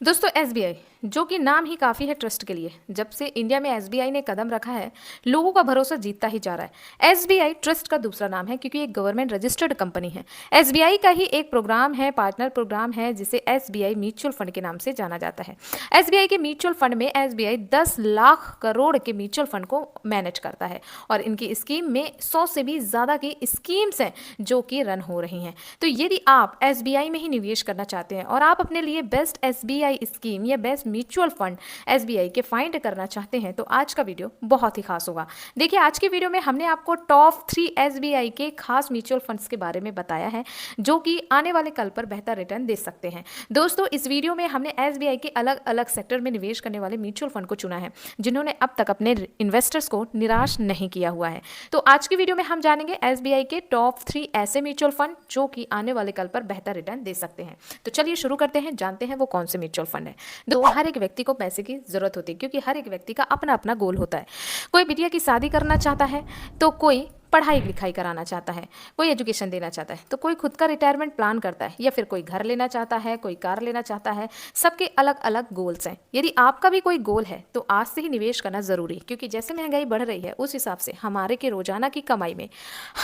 दोस्तों एसबीआई जो कि नाम ही काफ़ी है ट्रस्ट के लिए। जब से इंडिया में एसबीआई ने कदम रखा है, लोगों का भरोसा जीतता ही जा रहा है। एसबीआई ट्रस्ट का दूसरा नाम है क्योंकि एक गवर्नमेंट रजिस्टर्ड कंपनी है। एसबीआई का ही एक प्रोग्राम है, पार्टनर प्रोग्राम है, जिसे एसबीआई म्यूचुअल फंड के नाम से जाना जाता है। एसबीआई के म्यूचुअल फंड में एसबीआई 10 लाख करोड़ के म्यूचुअल फंड को मैनेज करता है और इनकी स्कीम में 100 से भी ज़्यादा की स्कीम्स हैं जो कि रन हो रही हैं। तो यदि आप एसबीआई में ही निवेश करना चाहते हैं और आप अपने लिए बेस्ट एसबीआई स्कीम या बेस्ट म्यूचुअल फंड एसबीआई के फाइंड करना चाहते हैं तो आज का वीडियो बहुत ही खास होगा। देखिए, आज की वीडियो में हमने आपको टॉप 3 एसबीआई के खास म्यूचुअल फंड्स के बारे में बताया है जो कि आने वाले कल पर बेहतर रिटर्न दे सकते हैं। दोस्तों, इस वीडियो में हमने एसबीआई के अलग अलग सेक्टर में निवेश करने वाले म्यूचुअल फंड को चुना है जिन्होंने अब तक अपने इन्वेस्टर्स को निराश नहीं किया हुआ है। तो आज की वीडियो में हम जानेंगे एसबीआई के टॉप 3 ऐसे म्यूचुअल फंड जो कि आने वाले कल पर बेहतर रिटर्न दे सकते हैं। तो चलिए शुरू करते हैं, जानते हैं वो कौन से म्यूचुअल फंड है। तो हर एक व्यक्ति को पैसे की जरूरत होती है क्योंकि हर एक व्यक्ति का अपना अपना गोल होता है। कोई बिटिया की शादी करना चाहता है, तो कोई पढ़ाई लिखाई कराना चाहता है, कोई एजुकेशन देना चाहता है, तो कोई खुद का रिटायरमेंट प्लान करता है, या फिर कोई घर लेना चाहता है, कोई कार लेना चाहता है। सबके अलग अलग गोल्स हैं। यदि आपका भी कोई गोल है तो आज से ही निवेश करना जरूरी, क्योंकि जैसे महंगाई बढ़ रही है उस हिसाब से हमारे के रोजाना की कमाई में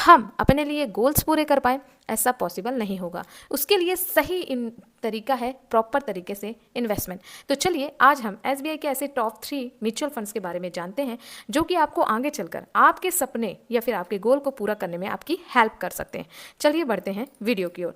हम अपने लिए गोल्स पूरे कर पाए ऐसा पॉसिबल नहीं होगा। उसके लिए सही तरीका है प्रॉपर तरीके से इन्वेस्टमेंट। तो चलिए आज हम एसबीआई के ऐसे टॉप 3 म्यूचुअल फंड्स के बारे में जानते हैं जो कि आपको आगे चलकर आपके सपने या फिर आपके गोल को पूरा करने में आपकी हेल्प कर सकते हैं। चलिए बढ़ते हैं वीडियो की ओर।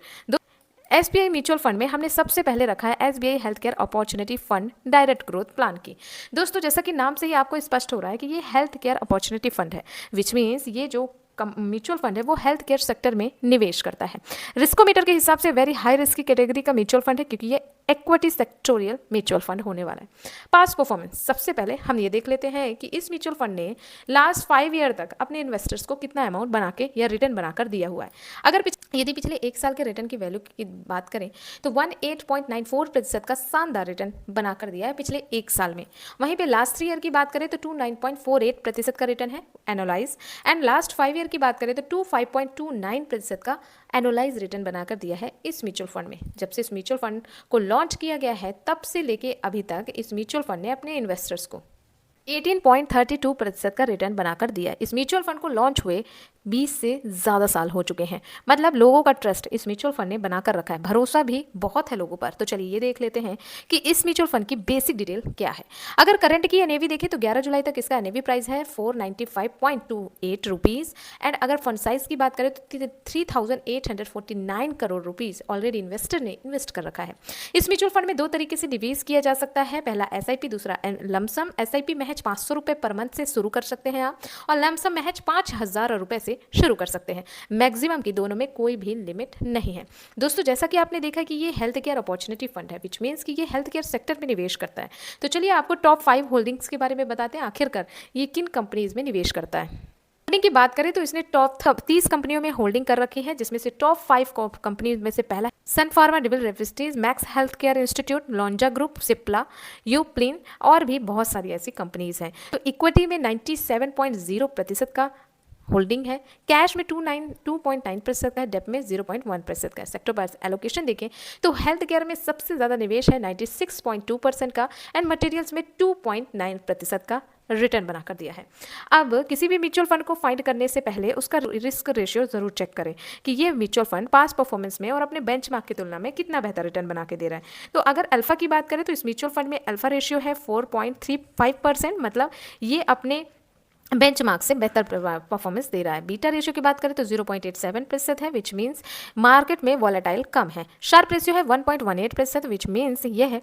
एसबीआई म्यूचुअल फंड में हमने सबसे पहले रखा है SBI health care opportunity fund direct growth plan की। दोस्तों, जैसा कि नाम से ही आपको स्पष्ट हो रहा है कि ये हेल्थ केयर अपॉर्चुनिटी फंड है, विच मीन्स ये जो म्यूचुअल फंड है वो हेल्थ केयर सेक्टर में निवेश करता है। रिस्कोमीटर के हिसाब से वेरी हाई रिस्क की कैटेगरी का म्यूचुअल फंड है क्योंकि ये इक्विटी सेक्टोरियल म्यूचुअल फंड होने वाला है। पास्ट परफॉर्मेंस, सबसे पहले हम ये देख लेते हैं कि इस म्यूचुअल फंड ने लास्ट 5 ईयर तक अपने इन्वेस्टर्स को कितना अमाउंट बना के या रिटर्न बनाकर दिया हुआ है। अगर यदि पिछले 1 साल के रिटर्न की वैल्यू की बात करें तो 18.94% का शानदार रिटर्न बनाकर दिया है पिछले 1 साल में। वहीं पे लास्ट 3 ईयर की बात करें तो 29.48% का रिटर्न है एनुअलाइज, एंड लास्ट 5 ईयर की बात करें तो 25.29% का एनुअलाइज रिटर्न बनाकर दिया है इस म्यूचुअल फंड में। जब से इस म्यूचुअल फंड को लॉन्च किया गया है तब से लेके अभी तक इस म्यूचुअल फंड ने अपने इन्वेस्टर्स को 18.32% का रिटर्न बनाकर दिया है। इस म्यूचुअल फंड को लॉन्च हुए 20 से ज़्यादा साल हो चुके हैं। मतलब लोगों का ट्रस्ट इस म्यूचुअल फंड ने बनाकर रखा है, भरोसा भी बहुत है लोगों पर। तो चलिए ये देख लेते हैं कि इस म्यूचुअल फंड की बेसिक डिटेल क्या है। अगर करंट की एनएवी देखें तो 11 जुलाई तक इसका एनएवी प्राइस है 495.28 रुपीज़, एंड अगर फंड साइज की बात करें तो 3,849 करोड़ रुपीज़ ऑलरेडी इन्वेस्टर ने इन्वेस्ट कर रखा है। इस म्यूचुअल फंड में 2 तरीके से निवेश किया जा सकता है, पहला एसआईपी, दूसरा लमसम। एसआईपी महज 500 रुपये पर मंथ से शुरू कर सकते हैं आप, और लमसम महज 5,000 रुपये से शुरू कर सकते हैं। मैक्सिमम की दोनों में कोई भी लिमिट नहीं है। दोस्तों, जैसा कि आपने देखा कि ये हेल्थ केयर अपॉर्चुनिटी फंड है, विच मीन्स कि ये हेल्थ केयर सेक्टर में निवेश करता है। तो चलिए आपको टॉप 5 होल्डिंग्स के बारे में बताते हैं, आखिरकार ये किन कंपनीज में निवेश करता है। होल्डिंग की बात करें तो इसने टॉप 30 कंपनियों में होल्डिंग कर रखी है, जिसमें से टॉप 5 कंपनी में से पहला सन फार्मा डिविल रेविस्टीज, Max health care institute, Lonza group, Cipla, यूप्लिन और भी बहुत सारी ऐसी कंपनीज हैं। तो इक्विटी में 97.0% का होल्डिंग है, कैश में 2.9% का है, डेप में 0.1% का है। सेक्टर बाय एलोकेशन देखें तो हेल्थ केयर में सबसे ज़्यादा निवेश है 96.2% का, एंड मटेरियल्स में 2.9% का रिटर्न बनाकर दिया है। अब किसी भी म्यूचुअल फंड को फाइंड करने से पहले उसका रिस्क रेशियो जरूर चेक करें कि ये म्यूचुअल फंड पास्ट परफॉर्मेंस में और अपने बेंचमार्क की तुलना में कितना बेहतर रिटर्न बना के दे रहा है। तो अगर अल्फा की बात करें तो इस म्यूचुअल फंड में अल्फा रेशियो है 4.35%, मतलब ये अपने बेंचमार्क से बेहतर परफॉर्मेंस दे रहा है। बीटा रेशियो की बात करें तो 0.87% है, विच मीन्स मार्केट में वॉलेटाइल कम है। शार्प रेशियो है 1.18%, विच मीन्स यह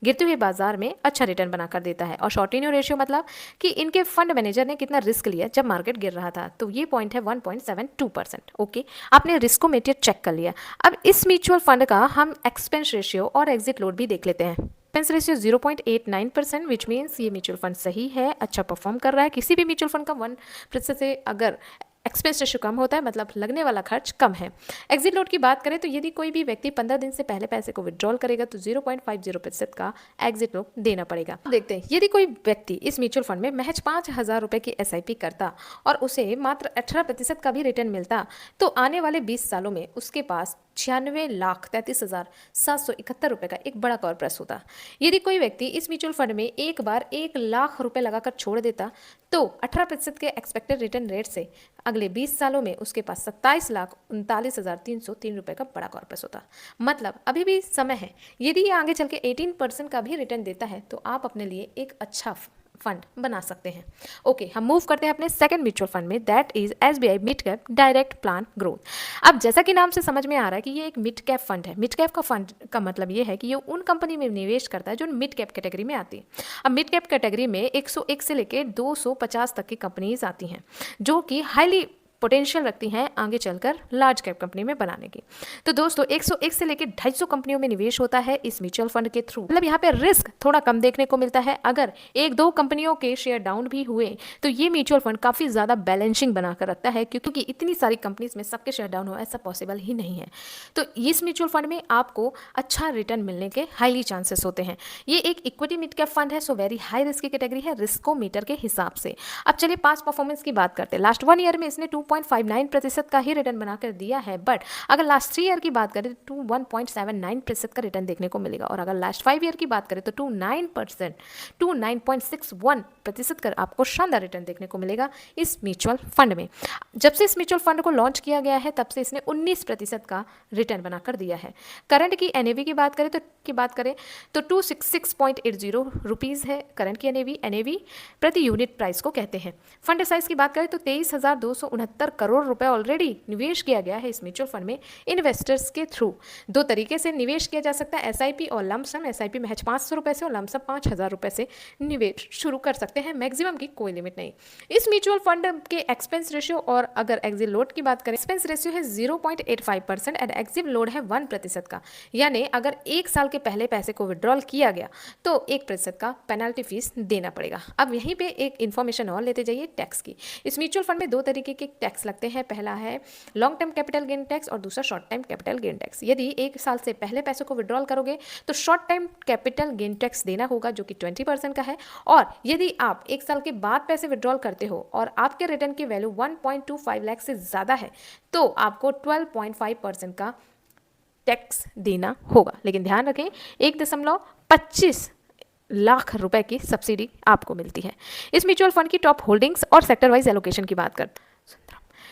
गिरते हुए बाजार में अच्छा रिटर्न बनाकर देता है। और शॉर्टिनो रेशियो मतलब कि इनके फंड मैनेजर ने कितना रिस्क लिया जब मार्केट गिर रहा था, तो ये पॉइंट है 1.72%। ओके, आपने रिस्कोमीटर चेक कर लिया। अब इस म्यूचुअल फंड का हम एक्सपेंस रेशियो और एग्जिट लोड भी देख लेते हैं। एक्सपेंस रेशियो 0.89%, विच मीन्स ये म्यूचुअल फंड सही है, अच्छा परफॉर्म कर रहा है। किसी भी म्यूचुअल फंड का 1% से अगर एक्सपेंस रेशियो कम होता है, मतलब लगने वाला खर्च कम है। एग्जिट लोड की बात करें तो यदि कोई भी व्यक्ति 15 दिन से पहले पैसे को विड्रॉल करेगा तो 0.50% का एग्जिट लोड देना पड़ेगा। देखते हैं, यदि कोई व्यक्ति इस म्यूचुअल फंड में महज 5,000 रुपए की SIP करता और उसे मात्र 18% का भी रिटर्न मिलता तो आने वाले 20 सालों में उसके पास 96,33,771 रुपए का एक बड़ा कॉर्पस होता। यदि कोई व्यक्ति इस म्यूचुअल फंड में एक बार 1,00,000 रुपए लगाकर छोड़ देता तो 18% के एक्सपेक्टेड रिटर्न रेट से अगले 20 सालों में उसके पास 27,39,303 रुपए का बड़ा कॉर्पस होता। मतलब अभी भी समय है, यदि ये आगे चल के 18% का भी रिटर्न देता है तो आप अपने लिए एक अच्छा फंड बना सकते हैं। ओके, हम मूव करते हैं अपने सेकंड म्यूचुअल फंड में, that is SBI mid cap direct plan growth. अब जैसा कि नाम से समझ में आ रहा है कि ये एक मिड कैप फंड है। मिड कैप का फंड का मतलब ये है कि ये उन कंपनी में निवेश करता है जो मिड कैप कैटेगरी में आती है। अब मिड कैप कैटेगरी में 101 से लेकर 250 तक की कंपनीज आती हैं जो कि हाईली पोटेंशियल रखती हैं आगे चलकर लार्ज कैप कंपनी में बनाने की। तो दोस्तों 101 से लेकर 250 कंपनियों में निवेश होता है इस म्यूचुअल फंड के थ्रू। मतलब यहाँ पे रिस्क थोड़ा कम देखने को मिलता है। अगर 1-2 कंपनियों के शेयर डाउन भी हुए तो ये म्यूचुअल फंड काफ़ी ज़्यादा बैलेंसिंग बनाकर रखता है, क्योंकि इतनी सारी कंपनीज में सबके शेयर डाउन हो ऐसा पॉसिबल ही नहीं है। तो इस म्यूचुअल फंड में आपको अच्छा रिटर्न मिलने के हाईली चांसेस होते हैं। ये एक इक्विटी मिड कैप फंड है, सो वेरी हाई रिस्क की कैटेगरी है रिस्कोमीटर के हिसाब से। अब चलिए पास्ट परफॉर्मेंस की बात करते हैं। लास्ट 1 ईयर में इसने 2.59% का ही रिटर्न बनाकर दिया है, बट अगर लास्ट 3 ईयर की बात करें तो 1.79% का रिटर्न देखने को मिलेगा, और अगर लास्ट 5 ईयर की बात करें तो 9.61% का आपको शानदार रिटर्न देखने को मिलेगा इस म्यूचुअल फंड में। जब से इस म्यूचुअल फंड को लॉन्च किया गया है तब से इसने 19% का रिटर्न बनाकर दिया है। करंट की NAV की बात करें तो 266.80 रुपीज़ है करंट की NAV प्रति यूनिट प्राइस को कहते हैं। फंड साइज की बात करें तो 23,269 करोड़ रुपए ऑलरेडी निवेश किया गया है इस म्यूचुअल फंड में इन्वेस्टर्स के थ्रू। 2 तरीके से निवेश किया जा सकता है, SIP और लमसम। SIP महज 500 रुपए से और लमसम 5,000 रुपए से निवेश शुरू कर सकते हैं, मैक्सिमम की कोई लिमिट नहीं। इस म्यूचुअल फंड के एक्सपेंस रेशियो और अगर एग्जिट लोड की बात करें, एक्सपेंस रेशियो है 0.85% एंड एग्जिट लोड है 1% का। यानी अगर 1 साल के पहले पैसे को विड्रॉल किया गया तो 1% का पेनल्टी फीस देना पड़ेगा। अब यहीं पे एक इन्फॉर्मेशन और लेते जाइए टैक्स की। इस म्यूचुअल फंड में 2 तरीके के टैक्स लगते हैं। पहला है long term capital gain tax और दूसरा short time capital gain tax. यदि 1 साल से पहले पैसों को विड्रॉल करोगे तो short time capital gain tax देना होगा जो कि 20% का है, और यदि आप 1 साल के बाद पैसे विड्रॉल करते हो और आपके रिटर्न की वैल्यू 1.25 लाख से ज़्यादा है तो आपको 12.5% का टैक्स देना होगा। लेकिन ध्यान रखें 1.25 लाख रुपए की सब्सिडी आपको मिलती है। इस म्यूचुअल फंड की टॉप होल्डिंग्स और सेक्टर वाइज एलोकेशन की बात करते हैं।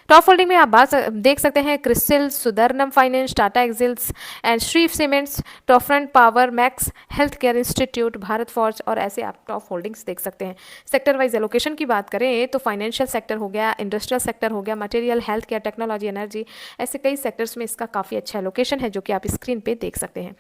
टॉप होल्डिंग में आप बात देख सकते हैं क्रिस्टल, सुदर्नम फाइनेंस, टाटा एक्सिल्स and Shri cements, Torrent power, Max health care institute, Bharat forge, और ऐसे आप टॉप होल्डिंग्स देख सकते हैं। सेक्टर वाइज एलोकेशन की बात करें तो फाइनेंशियल सेक्टर हो गया, इंडस्ट्रियल सेक्टर हो गया, material, health care, technology, energy, ऐसे कई सेक्टर्स में इसका काफ़ी अच्छा एलोकेशन है जो कि आप स्क्रीन पे देख सकते हैं।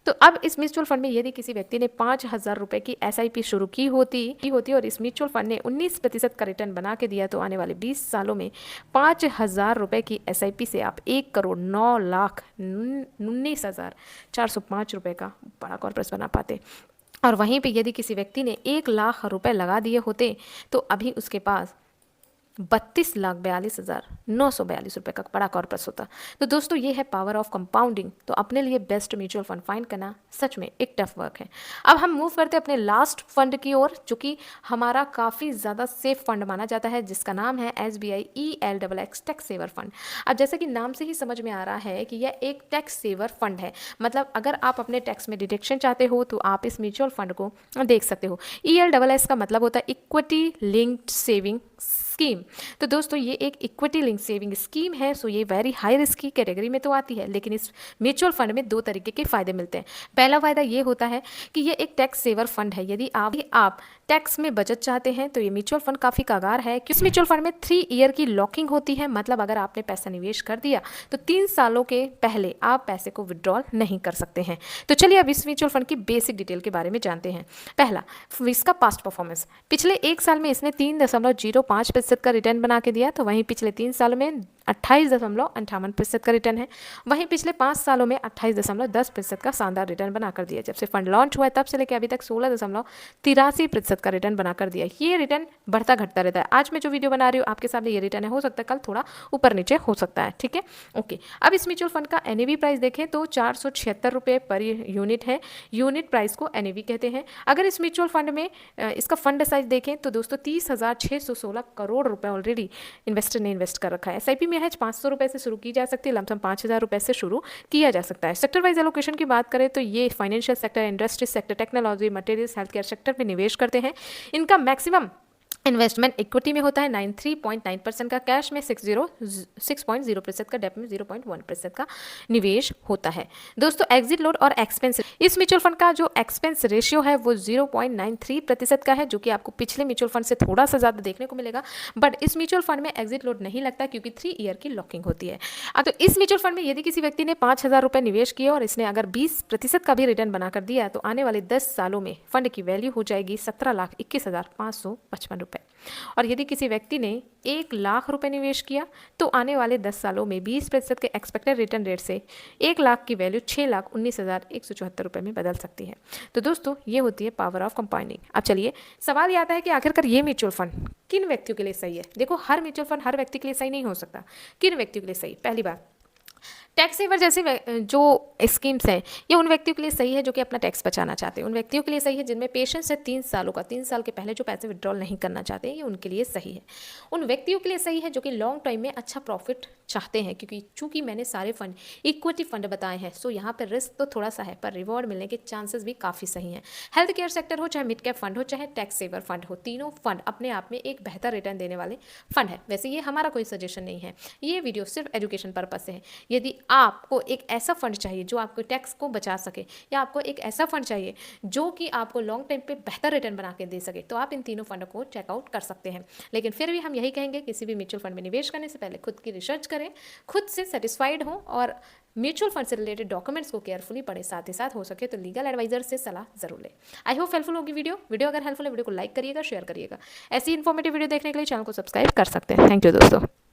तो अब इस म्यूचुअल फंड में यदि किसी व्यक्ति ने 5,000 रुपए की SIP शुरू की होती और इस म्यूचुअल फंड ने 19% का रिटर्न बना के दिया तो आने वाले 20 सालों में 5,000 रुपए की SIP से आप 1,09,19,405 रुपए का बड़ा कॉर्पस बना पाते। और वहीं पे यदि किसी व्यक्ति ने 1,00,000 रुपए लगा दिए होते तो अभी उसके पास 32,42,942 रुपए का बड़ा कॉर्पस होता। तो दोस्तों ये है पावर ऑफ कंपाउंडिंग। तो अपने लिए बेस्ट म्यूचुअल फंड फाइंड करना सच में एक टफ वर्क है। अब हम मूव करते हैं अपने लास्ट फंड की ओर जो कि हमारा काफ़ी ज़्यादा सेफ फंड माना जाता है, जिसका नाम है SBI ELXX tax saver fund. अब जैसे कि नाम से ही समझ में आ रहा है कि यह एक टैक्स सेवर फंड है, मतलब अगर आप अपने टैक्स में डिडक्शन चाहते हो तो आप इस म्यूचुअल फंड को देख सकते हो। ELXX का मतलब होता है इक्विटी लिंक्ड सेविंग स्कीम। तो दोस्तों ये एक इक्विटी लिंक सेविंग स्कीम है, सो ये वेरी हाई रिस्क की कैटेगरी में तो आती है, लेकिन इस म्यूचुअल फंड में 2 तरीके के फायदे मिलते हैं। पहला फायदा ये होता है कि ये एक टैक्स सेवर फंड है। यदि आप टैक्स में बचत चाहते हैं तो ये म्यूचुअल फंड काफ़ी कारगर है। इस म्यूचुअल फंड में 3 ईयर की लॉकिंग होती है, मतलब अगर आपने पैसा निवेश कर दिया तो 3 सालों के पहले आप पैसे को विड्रॉल नहीं कर सकते हैं। तो चलिए अब इस म्यूचुअल फंड की बेसिक डिटेल के बारे में जानते हैं। पहला, इसका पास्ट परफॉर्मेंस। पिछले 1 साल में इसने 3.05% का रिटर्न बना के दिया, तो वहीं पिछले 3 सालों में 28.58% का रिटर्न है। वहीं पिछले 5 सालों में 28.10% का शानदार रिटर्न बनाकर दिया। जब से फंड लॉन्च हुआ है तब से लेकर अभी तक 16.83% का रिटर्न बनाकर दिया। ये रिटर्न बढ़ता घटता रहता है। आज मैं जो वीडियो बना रही हूँ आपके सामने ये रिटर्न है, हो सकता है कल थोड़ा ऊपर नीचे हो सकता है, ठीक है। ओके, अब इस म्यूचुअल फंड का एनएवी प्राइस देखें तो 476 रुपये पर यूनिट है। यूनिट प्राइस को एनएवी कहते हैं। अगर इस म्यूचुअल फंड में इसका फंड साइज देखें तो दोस्तों 30,616 करोड़ रुपए ऑलरेडी इन्वेस्टर ने इन्वेस्ट कर रखा है। एसआईपी में है 500 रुपए से शुरू की जा सकती है, लमसम 5,000 रुपए से शुरू किया जा सकता है। सेक्टर वाइज एलोकेशन की बात करें तो ये financial sector, industry sector, technology, materials, health care sector में निवेश करते हैं। इनका मैक्सिमम इन्वेस्टमेंट इक्विटी में होता है 93.9% का, कैश में 6.0% का, डेप में 0.1% का निवेश होता है। दोस्तों एग्जिट लोड और एक्सपेंस, इस म्यूचुअल फंड का जो एक्सपेंस रेशियो है वो 0.93% का है, जो कि आपको पिछले म्यूचुअल फंड से थोड़ा सा ज़्यादा देखने को मिलेगा। बट इस म्यूचुअल फंड में एग्जिट लोड नहीं लगता क्योंकि 3 ईयर की लॉकिंग होती है। तो इस म्यूचुअल फंड में यदि किसी व्यक्ति ने 5,000 रुपये निवेश किए और इसने अगर 20% का भी रिटर्न बनाकर दिया तो आने वाले 10 सालों में फंड की वैल्यू हो जाएगी 17,21,555 रुपये। और यदि किसी व्यक्ति ने 1 लाख रुपए निवेश किया तो आने वाले 10 सालों में 20% के एक्सपेक्टेड रिटर्न रेट से 1 लाख की वैल्यू 6,19,174 रुपए में बदल सकती है। तो दोस्तों ये होती है पावर ऑफ कंपाउंडिंग। अब चलिए सवाल ये आता है कि आखिरकार ये म्यूचुअल फंड किन व्यक्तियों के लिए सही है। देखो हर म्यूचुअल फंड हर व्यक्ति के लिए सही नहीं हो सकता। किन व्यक्तियों के लिए सही? पहली बात, टैक्स सेवर जैसे जो स्कीम्स हैं ये उन व्यक्तियों के लिए सही है जो कि अपना टैक्स बचाना चाहते हैं। उन व्यक्तियों के लिए सही है जिनमें पेशेंस है 3 सालों का, 3 साल के पहले जो पैसे विड्रॉल नहीं करना चाहते हैं, ये उनके लिए सही है। उन व्यक्तियों के लिए सही है जो कि लॉन्ग टाइम में अच्छा प्रॉफिट चाहते हैं, क्योंकि चूंकि मैंने सारे फंड इक्विटी फंड बताए हैं, सो यहाँ पर रिस्क तो थोड़ा सा है पर रिवॉर्ड मिलने के चांसेस भी काफ़ी सही हैं। हेल्थ केयर सेक्टर हो, चाहे मिड कैप फंड हो, चाहे टैक्स सेवर फंड हो, तीनों फंड अपने आप में एक बेहतर रिटर्न देने वाले फंड है। वैसे ये हमारा कोई सजेशन नहीं है, ये वीडियो सिर्फ एजुकेशन पर्पज से है। यदि आपको एक ऐसा फंड चाहिए जो आपको टैक्स को बचा सके, या आपको एक ऐसा फंड चाहिए जो कि आपको लॉन्ग टाइम पे बेहतर रिटर्न बना के दे सके, तो आप इन तीनों फंडों को चेकआउट कर सकते हैं। लेकिन फिर भी हम यही कहेंगे किसी भी म्यूचुअल फंड में निवेश करने से पहले खुद की रिसर्च करें, खुद से सेटिस्फाइड हो और म्यूचुअल फंड से रिलेटेड डॉक्यूमेंट्स को केयरफुली पढ़े। साथ ही साथ हो सके तो लीगल एडवाइजर से सलाह जरूर लें। आई होप हेल्पफुल होगी वीडियो अगर हेल्पफुल है वीडियो को लाइक करिएगा, शेयर करिएगा। ऐसी इन्फॉर्मेटिव वीडियो देखने के लिए चैनल को सब्सक्राइब कर सकते हैं। थैंक यू दोस्तों।